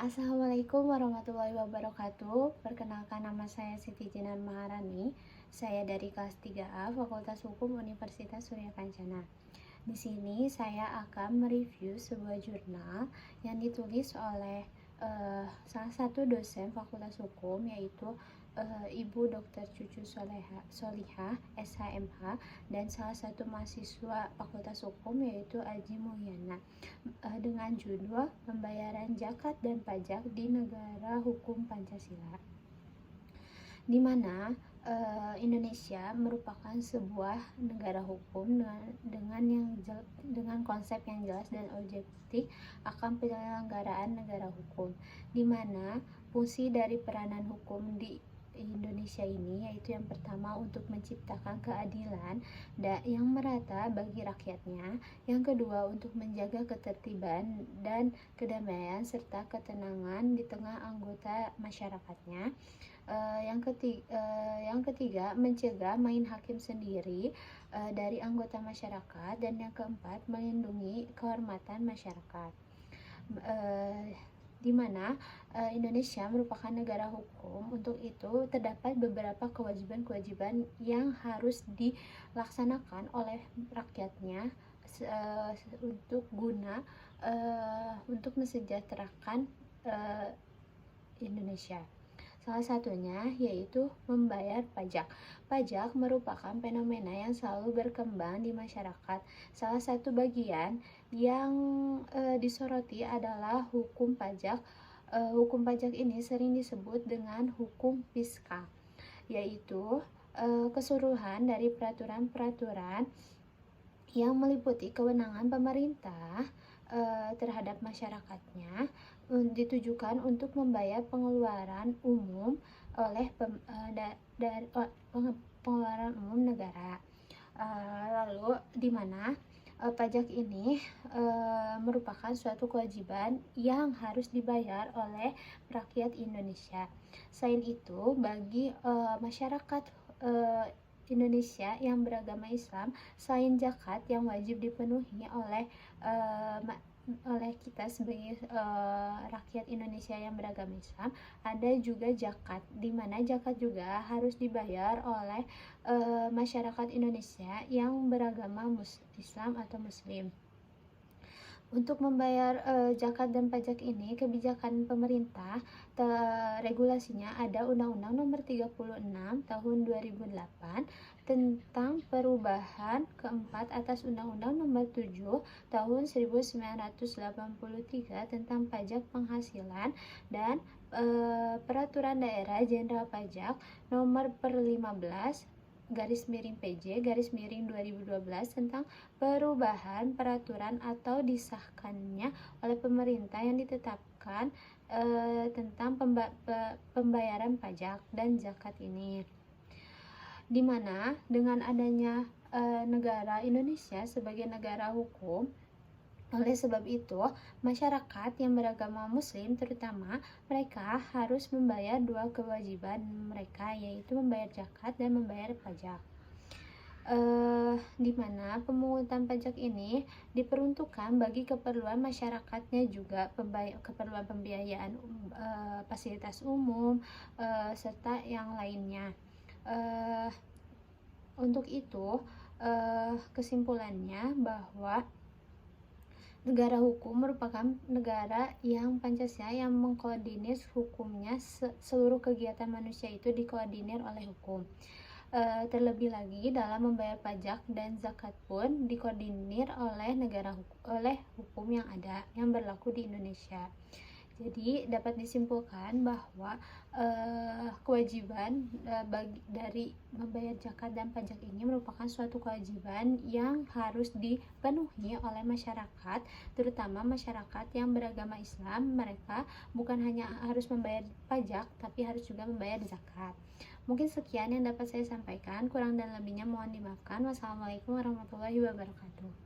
Assalamualaikum warahmatullahi wabarakatuh. Perkenalkan, nama saya Siti Jinan Maharani. Saya dari kelas 3A Fakultas Hukum Universitas Surya Kencana. Di sini saya akan mereview sebuah jurnal yang ditulis oleh salah satu dosen Fakultas Hukum, yaitu Ibu Dr. Cucu Solihah SHMH, dan salah satu mahasiswa Fakultas Hukum yaitu Aji Mulyana, dengan judul Pembayaran Zakat dan Pajak di Negara Hukum Pancasila, di mana Indonesia merupakan sebuah negara hukum dengan konsep yang jelas dan objektif akan penyelenggaraan negara hukum, di mana fungsi dari peranan hukum di Indonesia ini yaitu yang pertama untuk menciptakan keadilan yang merata bagi rakyatnya, yang kedua untuk menjaga ketertiban dan kedamaian serta ketenangan di tengah anggota masyarakatnya, yang ketiga mencegah main hakim sendiri dari anggota masyarakat, dan yang keempat melindungi kehormatan masyarakat, di mana Indonesia merupakan negara hukum. Untuk itu terdapat beberapa kewajiban-kewajiban yang harus dilaksanakan oleh rakyatnya untuk mensejahterakan Indonesia. Salah satunya yaitu membayar pajak. Pajak merupakan fenomena yang selalu berkembang di masyarakat. Salah satu bagian yang disoroti adalah hukum pajak. Hukum pajak ini sering disebut dengan hukum fiskal, yaitu keseluruhan dari peraturan-peraturan yang meliputi kewenangan pemerintah terhadap masyarakatnya ditujukan untuk membayar pengeluaran umum pengeluaran umum negara. Lalu di mana pajak ini merupakan suatu kewajiban yang harus dibayar oleh rakyat Indonesia. Selain itu, bagi masyarakat Indonesia yang beragama Islam, selain zakat yang wajib dipenuhi oleh kita sebagai rakyat Indonesia yang beragama Islam, ada juga zakat, di mana zakat juga harus dibayar oleh masyarakat Indonesia yang beragama Islam atau Muslim. Untuk membayar zakat dan pajak ini, kebijakan pemerintah regulasinya ada Undang-Undang Nomor 36 Tahun 2008 tentang perubahan keempat atas Undang-Undang Nomor 7 Tahun 1983 tentang pajak penghasilan, dan Peraturan Daerah Jenderal Pajak Nomor 15/PJ/2012 tentang perubahan peraturan atau disahkannya oleh pemerintah yang ditetapkan tentang pembayaran pajak dan zakat ini, di mana dengan adanya negara Indonesia sebagai negara hukum, oleh sebab itu masyarakat yang beragama Muslim terutama mereka harus membayar dua kewajiban mereka, yaitu membayar zakat dan membayar pajak. Di mana pemungutan pajak ini diperuntukkan bagi keperluan masyarakatnya juga, keperluan pembiayaan fasilitas umum serta yang lainnya. Untuk itu kesimpulannya bahwa negara hukum merupakan negara yang Pancasila yang mengkoordinir hukumnya, seluruh kegiatan manusia itu dikoordinir oleh hukum. Terlebih lagi dalam membayar pajak dan zakat pun dikoordinir oleh hukum yang ada yang berlaku di Indonesia. Jadi dapat disimpulkan bahwa kewajiban dari membayar zakat dan pajak ini merupakan suatu kewajiban yang harus dipenuhi oleh masyarakat, terutama masyarakat yang beragama Islam. Mereka bukan hanya harus membayar pajak, tapi harus juga membayar zakat. Mungkin sekian yang dapat saya sampaikan, kurang dan lebihnya mohon dimaafkan. Wassalamualaikum warahmatullahi wabarakatuh.